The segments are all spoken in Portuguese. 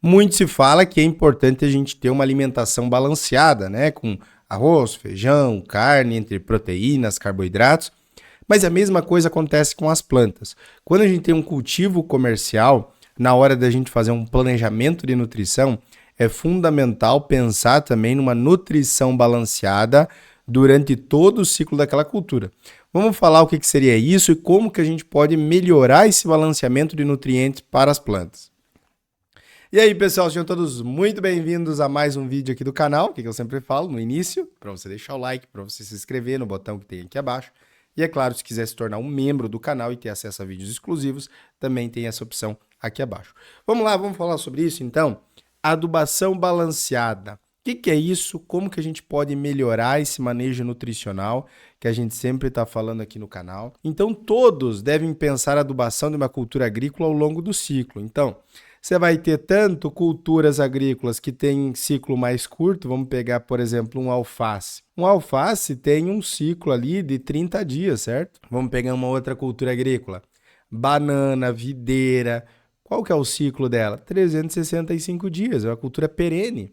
Muito se fala que é importante a gente ter uma alimentação balanceada, né? Com arroz, feijão, carne, entre proteínas, carboidratos. Mas a mesma coisa acontece com as plantas. Quando a gente tem um cultivo comercial, na hora da gente fazer um planejamento de nutrição, é fundamental pensar também numa nutrição balanceada durante todo o ciclo daquela cultura. Vamos falar o que seria isso e como que a gente pode melhorar esse balanceamento de nutrientes para as plantas. E aí, pessoal, sejam todos muito bem-vindos a mais um vídeo aqui do canal, que eu sempre falo no início, para você deixar o like, para você se inscrever no botão que tem aqui abaixo. E é claro, se quiser se tornar um membro do canal e ter acesso a vídeos exclusivos, também tem essa opção aqui abaixo. Vamos lá, vamos falar sobre isso então? Adubação balanceada. O que é isso? Como que a gente pode melhorar esse manejo nutricional que a gente sempre está falando aqui no canal? Então, todos devem pensar a adubação de uma cultura agrícola ao longo do ciclo. Então, você vai ter tanto culturas agrícolas que têm ciclo mais curto, vamos pegar, por exemplo, um alface. Um alface tem um ciclo ali de 30 dias, certo? Vamos pegar uma outra cultura agrícola. Banana, videira, qual que é o ciclo dela? 365 dias, é uma cultura perene.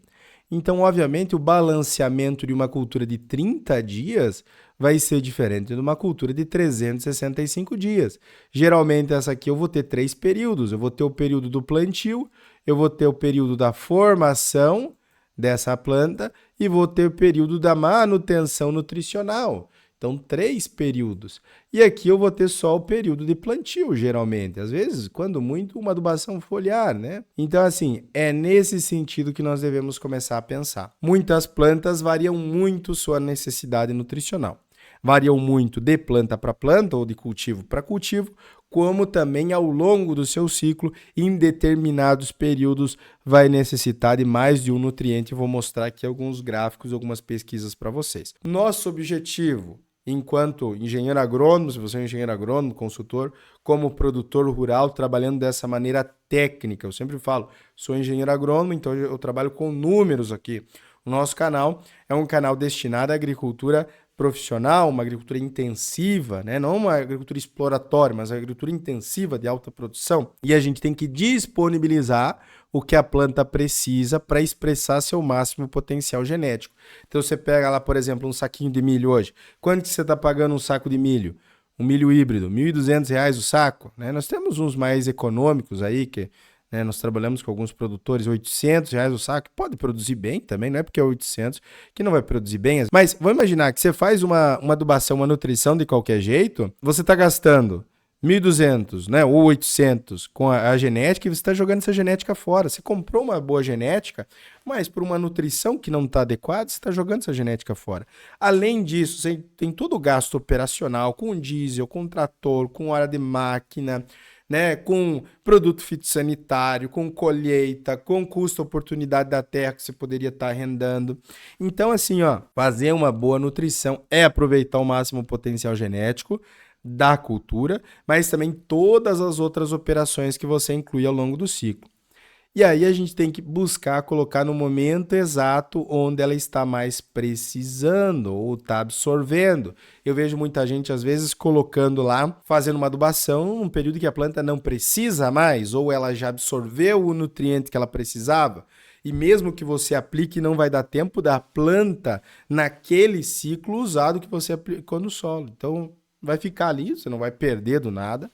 Então, obviamente, o balanceamento de uma cultura de 30 dias vai ser diferente de uma cultura de 365 dias. Geralmente, essa aqui eu vou ter 3 períodos. Eu vou ter o período do plantio, eu vou ter o período da formação dessa planta e vou ter o período da manutenção nutricional. Então, 3 períodos. E aqui eu vou ter só o período de plantio, geralmente. Às vezes, quando muito, uma adubação foliar, né? Então, assim, é nesse sentido que nós devemos começar a pensar. Muitas plantas variam muito sua necessidade nutricional. Variam muito de planta para planta ou de cultivo para cultivo, como também ao longo do seu ciclo, em determinados períodos, vai necessitar de mais de um nutriente. Eu vou mostrar aqui alguns gráficos, algumas pesquisas para vocês. Nosso objetivo enquanto engenheiro agrônomo, se você é um engenheiro agrônomo, consultor, como produtor rural, trabalhando dessa maneira técnica. Eu sempre falo, sou engenheiro agrônomo, então eu trabalho com números aqui. O nosso canal é um canal destinado à agricultura profissional, uma agricultura intensiva, né? Não uma agricultura exploratória, mas uma agricultura intensiva de alta produção. E a gente tem que disponibilizar o que a planta precisa para expressar seu máximo potencial genético. Então você pega lá, por exemplo, um saquinho de milho hoje. Quanto que você está pagando um saco de milho? Um milho híbrido, R$ 1.200 o saco, né? Nós temos uns mais econômicos aí, que nós trabalhamos com alguns produtores, R$ 800 o saco, pode produzir bem também, não é porque é 800 que não vai produzir bem. Mas vamos imaginar que você faz uma adubação, uma nutrição de qualquer jeito, você está gastando 1.200, né, ou 800 com a genética e você está jogando essa genética fora. Você comprou uma boa genética, mas por uma nutrição que não está adequada, você está jogando essa genética fora. Além disso, você tem todo o gasto operacional com diesel, com trator, com hora de máquina, né, com produto fitossanitário, com colheita, com custo-oportunidade da terra que você poderia estar arrendando. Então, assim, ó, fazer uma boa nutrição é aproveitar o máximo potencial genético da cultura, mas também todas as outras operações que você inclui ao longo do ciclo. E aí a gente tem que buscar colocar no momento exato onde ela está mais precisando ou está absorvendo. Eu vejo muita gente, às vezes, colocando lá, fazendo uma adubação num período que a planta não precisa mais, ou ela já absorveu o nutriente que ela precisava. E mesmo que você aplique, não vai dar tempo da planta, naquele ciclo, usar o que você aplicou no solo. Então, vai ficar ali, você não vai perder do nada,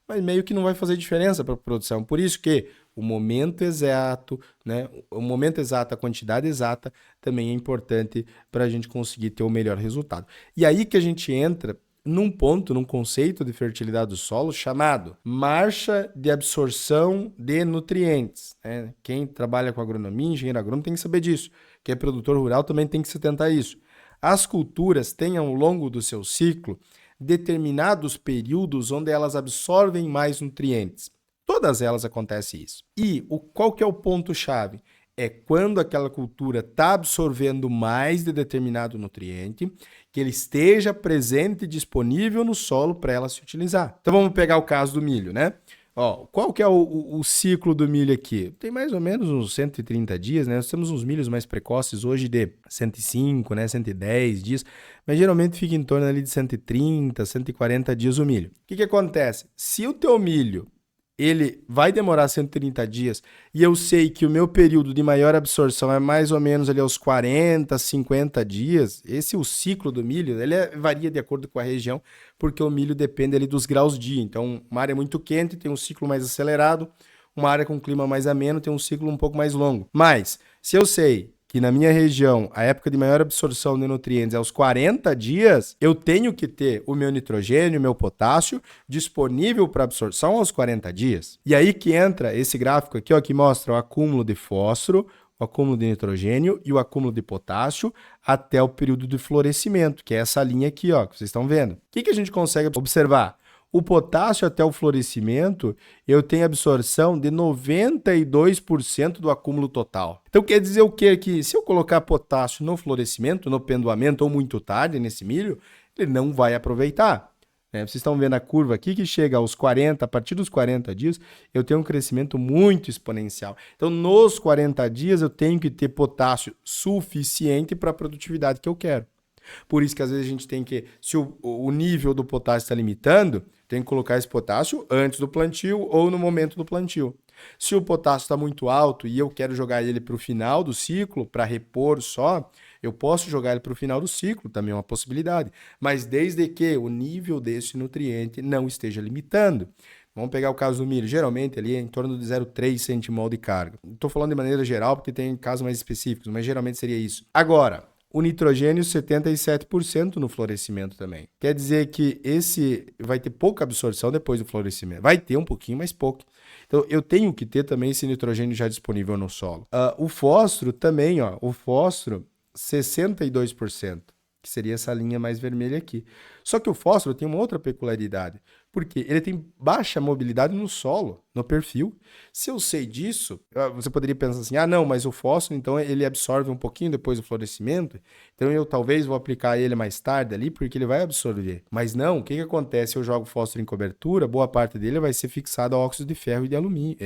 mas meio que não vai fazer diferença para a produção. Por isso que o momento exato, né? O momento exato, a quantidade exata também é importante para a gente conseguir ter o melhor resultado. E aí que a gente entra num ponto, num conceito de fertilidade do solo chamado marcha de absorção de nutrientes, né? Quem trabalha com agronomia, engenheiro agrônomo, tem que saber disso. Quem é produtor rural também tem que se atentar a isso. As culturas têm ao longo do seu ciclo determinados períodos onde elas absorvem mais nutrientes. Todas elas acontece isso. E qual que é o ponto-chave? É quando aquela cultura está absorvendo mais de determinado nutriente, que ele esteja presente e disponível no solo para ela se utilizar. Então vamos pegar o caso do milho, né? Ó, qual que é o ciclo do milho aqui? Tem mais ou menos uns 130 dias, né? Nós temos uns milhos mais precoces hoje de 105, né? 110 dias, mas geralmente fica em torno ali de 130, 140 dias o milho. O que acontece? Se o teu milho ele vai demorar 130 dias e eu sei que o meu período de maior absorção é mais ou menos ali aos 40, 50 dias, esse é o ciclo do milho, ele varia de acordo com a região, porque o milho depende ali dos graus dia. Então, uma área muito quente tem um ciclo mais acelerado, uma área com clima mais ameno tem um ciclo um pouco mais longo. Mas, se eu sei que na minha região a época de maior absorção de nutrientes é aos 40 dias, eu tenho que ter o meu nitrogênio, o meu potássio disponível para absorção aos 40 dias. E aí que entra esse gráfico aqui, ó, que mostra o acúmulo de fósforo, o acúmulo de nitrogênio e o acúmulo de potássio até o período de florescimento, que é essa linha aqui, ó, que vocês estão vendo. O que a gente consegue observar? O potássio até o florescimento, eu tenho absorção de 92% do acúmulo total. Então quer dizer o quê? Que se eu colocar potássio no florescimento, no pendoamento ou muito tarde nesse milho, ele não vai aproveitar. Vocês estão vendo a curva aqui que chega aos 40, a partir dos 40 dias, eu tenho um crescimento muito exponencial. Então, nos 40 dias, eu tenho que ter potássio suficiente para a produtividade que eu quero. Por isso que às vezes a gente tem que, se o nível do potássio está limitando, tem que colocar esse potássio antes do plantio ou no momento do plantio. Se o potássio está muito alto e eu quero jogar ele para o final do ciclo, para repor só, eu posso jogar ele para o final do ciclo, também é uma possibilidade. Mas desde que o nível desse nutriente não esteja limitando. Vamos pegar o caso do milho, geralmente ali é em torno de 0,3 centimol de carga. Estou falando de maneira geral porque tem casos mais específicos, mas geralmente seria isso. Agora, o nitrogênio 77% no florescimento também. Quer dizer que esse vai ter pouca absorção depois do florescimento. Vai ter um pouquinho, mas pouco. Então, eu tenho que ter também esse nitrogênio já disponível no solo. O fósforo também, ó. O fósforo, 62%, que seria essa linha mais vermelha aqui. Só que o fósforo tem uma outra peculiaridade, porque ele tem baixa mobilidade no solo, no perfil. Se eu sei disso, você poderia pensar assim, não, mas o fósforo, então, ele absorve um pouquinho depois do florescimento, então eu talvez vou aplicar ele mais tarde ali, porque ele vai absorver. Mas não, o que acontece? Eu jogo fósforo em cobertura, boa parte dele vai ser fixado a óxido de ferro e de alumínio,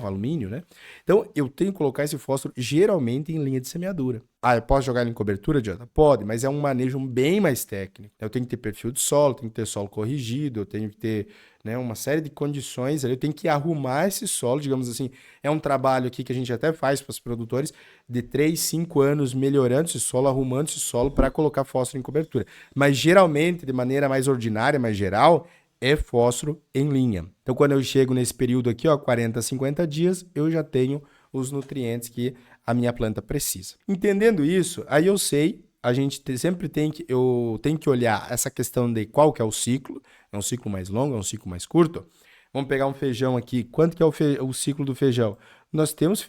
alumínio, né? Então, eu tenho que colocar esse fósforo geralmente em linha de semeadura. Eu posso jogar ele em cobertura, Jonathan? Pode, mas é um manejo bem mais técnico. Eu tenho que ter perfil de solo, tenho que ter solo corrigido, eu tenho que ter, né, uma série de condições. Eu tenho que arrumar esse solo, digamos assim. É um trabalho aqui que a gente até faz para os produtores de 3, 5 anos melhorando esse solo, arrumando esse solo para colocar fósforo em cobertura. Mas geralmente, de maneira mais ordinária, mais geral, é fósforo em linha. Então, quando eu chego nesse período aqui, ó, 40, 50 dias, eu já tenho os nutrientes que a minha planta precisa. Entendendo isso, aí eu sei, a gente sempre eu tenho que olhar essa questão de qual que é o ciclo, é um ciclo mais longo, é um ciclo mais curto. Vamos pegar um feijão aqui, quanto que é o ciclo do feijão? Nós temos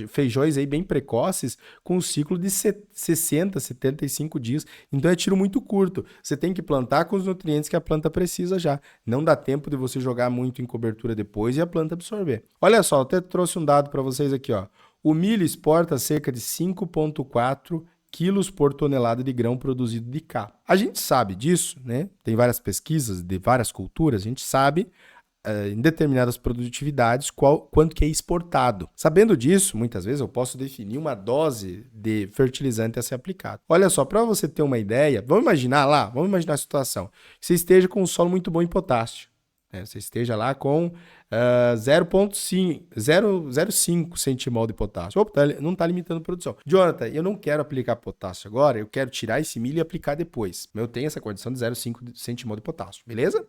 feijões aí bem precoces com um ciclo de 60, 75 dias, então é tiro muito curto. Você tem que plantar com os nutrientes que a planta precisa já. Não dá tempo de você jogar muito em cobertura depois e a planta absorver. Olha só, eu até trouxe um dado para vocês aqui, ó. O milho exporta cerca de 5,4 quilos por tonelada de grão produzido de cá. A gente sabe disso, né? Tem várias pesquisas de várias culturas, a gente sabe em determinadas produtividades quanto que é exportado. Sabendo disso, muitas vezes eu posso definir uma dose de fertilizante a ser aplicado. Olha só, para você ter uma ideia, vamos imaginar a situação. Você esteja com um solo muito bom em potássio. Você esteja lá com 0,05 centimol de potássio. Opa, não está limitando a produção. Jonathan, eu não quero aplicar potássio agora, eu quero tirar esse milho e aplicar depois. Eu tenho essa condição de 0,5 centimol de potássio, beleza?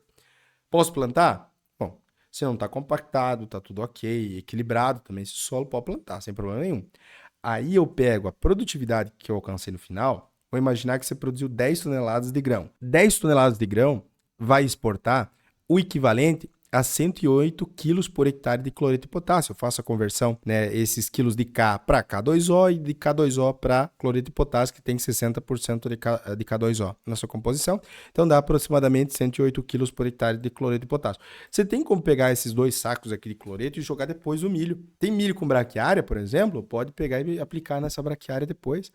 Posso plantar? Bom, se não está compactado, está tudo ok, equilibrado também esse solo, pode plantar, sem problema nenhum. Aí eu pego a produtividade que eu alcancei no final, vou imaginar que você produziu 10 toneladas de grão. 10 toneladas de grão vai exportar o equivalente a 108 quilos por hectare de cloreto de potássio. Eu faço a conversão, né, esses quilos de K para K2O e de K2O para cloreto de potássio, que tem 60% de K2O na sua composição. Então dá aproximadamente 108 quilos por hectare de cloreto de potássio. Você tem como pegar esses 2 sacos aqui de cloreto e jogar depois o milho. Tem milho com braquiária, por exemplo, pode pegar e aplicar nessa braquiária depois.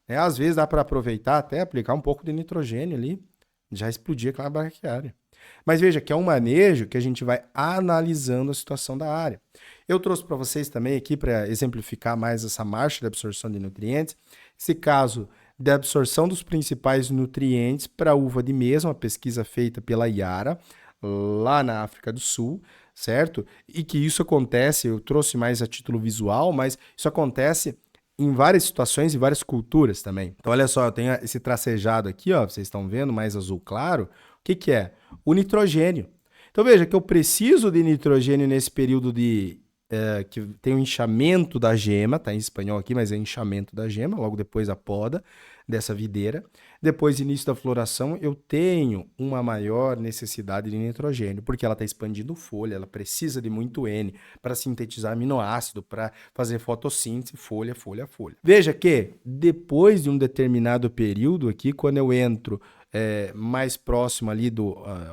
Às vezes dá para aproveitar até aplicar um pouco de nitrogênio ali, já explodir aquela braquiária. Mas veja que é um manejo que a gente vai analisando a situação da área. Eu trouxe para vocês também aqui para exemplificar mais essa marcha de absorção de nutrientes, esse caso da absorção dos principais nutrientes para a uva de mesa, uma pesquisa feita pela Yara, lá na África do Sul. certo? E que isso acontece, eu trouxe mais a título visual, mas isso acontece em várias situações e várias culturas também. Então, olha só, eu tenho esse tracejado aqui, ó, vocês estão vendo, mais azul claro. O que que é? O nitrogênio. Então, veja que eu preciso de nitrogênio nesse período que tem o inchamento da gema, tá em espanhol aqui, mas é inchamento da gema, logo depois da poda dessa videira. Depois, início da floração, eu tenho uma maior necessidade de nitrogênio, porque ela está expandindo folha, ela precisa de muito N para sintetizar aminoácido, para fazer fotossíntese, folha, folha, folha. Veja que depois de um determinado período aqui, quando eu entro mais próximo ali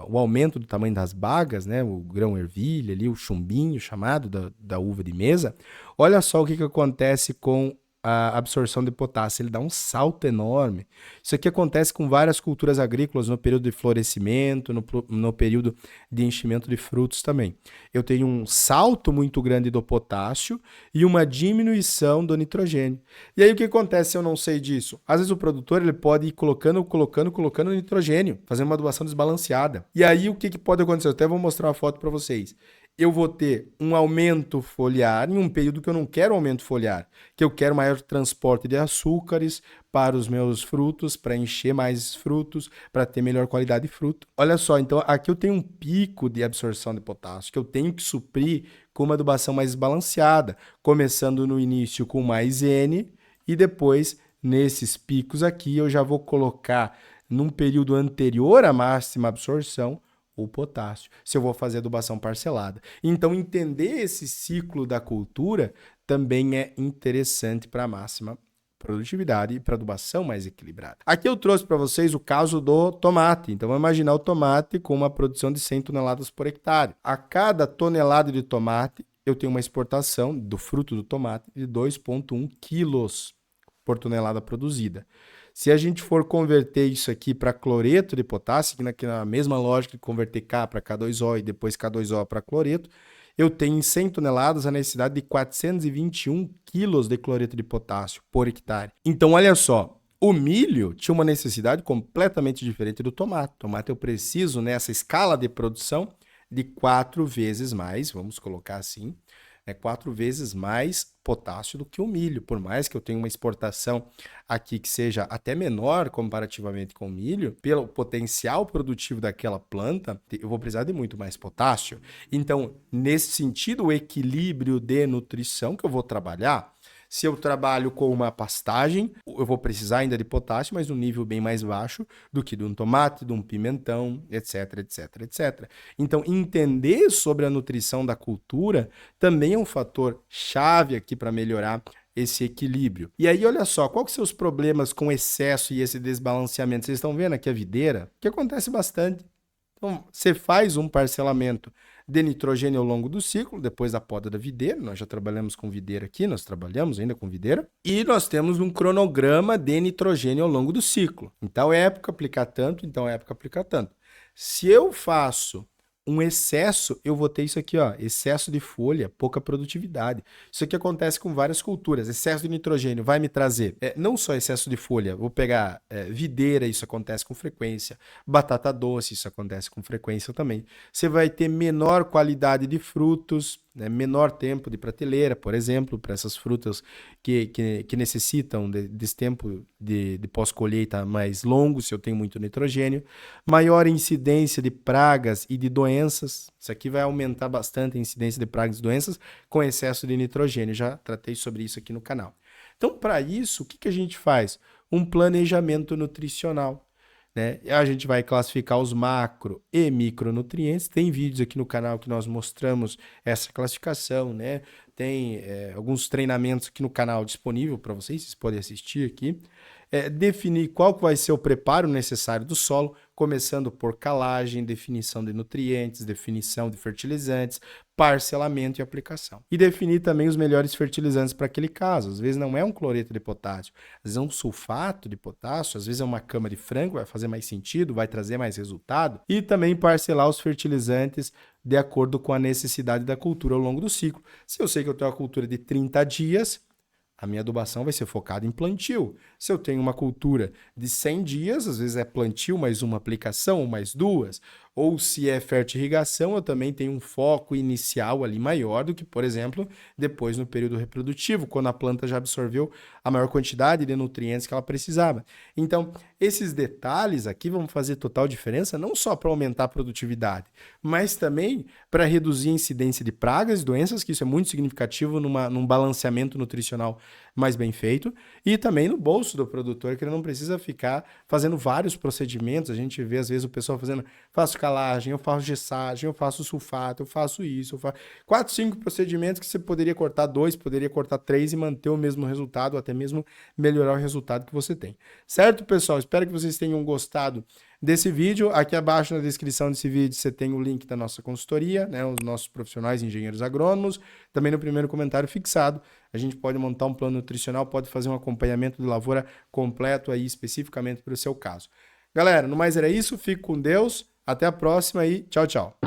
o aumento do tamanho das bagas, né, o grão-ervilha ali, o chumbinho chamado da uva de mesa, olha só o que acontece com a absorção de potássio, ele dá um salto enorme. Isso aqui acontece com várias culturas agrícolas no período de florescimento, no período de enchimento de frutos também. Eu tenho um salto muito grande do potássio e uma diminuição do nitrogênio. E aí o que acontece se eu não sei disso? Às vezes o produtor ele pode ir colocando nitrogênio, fazendo uma adubação desbalanceada. E aí o que pode acontecer? Eu até vou mostrar uma foto para vocês. Eu vou ter um aumento foliar em um período que eu não quero aumento foliar, que eu quero maior transporte de açúcares para os meus frutos, para encher mais frutos, para ter melhor qualidade de fruto. Olha só, então aqui eu tenho um pico de absorção de potássio que eu tenho que suprir com uma adubação mais balanceada, começando no início com mais N e depois nesses picos aqui eu já vou colocar num período anterior à máxima absorção o potássio, se eu vou fazer adubação parcelada. Então, entender esse ciclo da cultura também é interessante para a máxima produtividade e para adubação mais equilibrada. Aqui eu trouxe para vocês o caso do tomate. Então, vamos imaginar o tomate com uma produção de 100 toneladas por hectare. A cada tonelada de tomate, eu tenho uma exportação do fruto do tomate de 2,1 quilos por tonelada produzida. Se a gente for converter isso aqui para cloreto de potássio, que na mesma lógica de converter K para K2O e depois K2O para cloreto, eu tenho em 100 toneladas a necessidade de 421 quilos de cloreto de potássio por hectare. Então, olha só, o milho tinha uma necessidade completamente diferente do tomate. O tomate eu preciso, nessa escala de produção, de 4 vezes mais, vamos colocar assim, 4 vezes mais potássio do que o milho. Por mais que eu tenha uma exportação aqui que seja até menor comparativamente com o milho, pelo potencial produtivo daquela planta, eu vou precisar de muito mais potássio. Então, nesse sentido, o equilíbrio de nutrição que eu vou trabalhar, se eu trabalho com uma pastagem, eu vou precisar ainda de potássio, mas num nível bem mais baixo do que de um tomate, de um pimentão, etc, etc, etc. Então, entender sobre a nutrição da cultura também é um fator chave aqui para melhorar esse equilíbrio. E aí, olha só, quais são os problemas com excesso e esse desbalanceamento? Vocês estão vendo aqui a videira? Que acontece bastante. Então, você faz um parcelamento de nitrogênio ao longo do ciclo, depois da poda da videira. Nós já trabalhamos com videira aqui, nós trabalhamos ainda com videira. E nós temos um cronograma de nitrogênio ao longo do ciclo. Então, época aplicar tanto, então época aplicar tanto. Se eu faço um excesso, eu vou ter isso aqui, ó, excesso de folha, pouca produtividade. Isso aqui acontece com várias culturas. Excesso de nitrogênio vai me trazer não só excesso de folha, vou pegar videira, isso acontece com frequência, batata doce, isso acontece com frequência também. Você vai ter menor qualidade de frutos, menor tempo de prateleira, por exemplo, para essas frutas que necessitam desse tempo de pós-colheita mais longo, se eu tenho muito nitrogênio, maior incidência de pragas e de doenças, isso aqui vai aumentar bastante a incidência de pragas e doenças com excesso de nitrogênio, já tratei sobre isso aqui no canal. Então, para isso, o que a gente faz? Um planejamento nutricional. Né? A gente vai classificar os macro e micronutrientes. Tem vídeos aqui no canal que nós mostramos essa classificação, né? Tem alguns treinamentos aqui no canal disponível para vocês podem assistir aqui. Definir qual que vai ser o preparo necessário do solo, começando por calagem, definição de nutrientes, definição de fertilizantes, parcelamento e aplicação. E definir também os melhores fertilizantes para aquele caso. Às vezes não é um cloreto de potássio, às vezes é um sulfato de potássio, às vezes é uma cama de frango, vai fazer mais sentido, vai trazer mais resultado. E também parcelar os fertilizantes de acordo com a necessidade da cultura ao longo do ciclo. Se eu sei que eu tenho uma cultura de 30 dias, a minha adubação vai ser focada em plantio. Se eu tenho uma cultura de 100 dias, às vezes é plantio mais uma aplicação, mais duas. Ou se é fertirrigação, eu também tenho um foco inicial ali maior do que, por exemplo, depois no período reprodutivo, quando a planta já absorveu a maior quantidade de nutrientes que ela precisava. Então, esses detalhes aqui vão fazer total diferença, não só para aumentar a produtividade, mas também para reduzir a incidência de pragas e doenças, que isso é muito significativo num balanceamento nutricional mais bem feito, e também no bolso do produtor, que ele não precisa ficar fazendo vários procedimentos. A gente vê, às vezes, o pessoal fazendo, faço calagem, eu faço gessagem, eu faço sulfato, eu faço isso, eu faço 4, 5 procedimentos que você poderia cortar 2, poderia cortar 3 e manter o mesmo resultado, ou até mesmo melhorar o resultado que você tem. Certo, pessoal? Espero que vocês tenham gostado desse vídeo. Aqui abaixo na descrição desse vídeo você tem o link da nossa consultoria, né, os nossos profissionais engenheiros agrônomos. Também no primeiro comentário fixado, a gente pode montar um plano nutricional, pode fazer um acompanhamento de lavoura completo aí especificamente para o seu caso. Galera, no mais era isso, fique com Deus, até a próxima e tchau, tchau.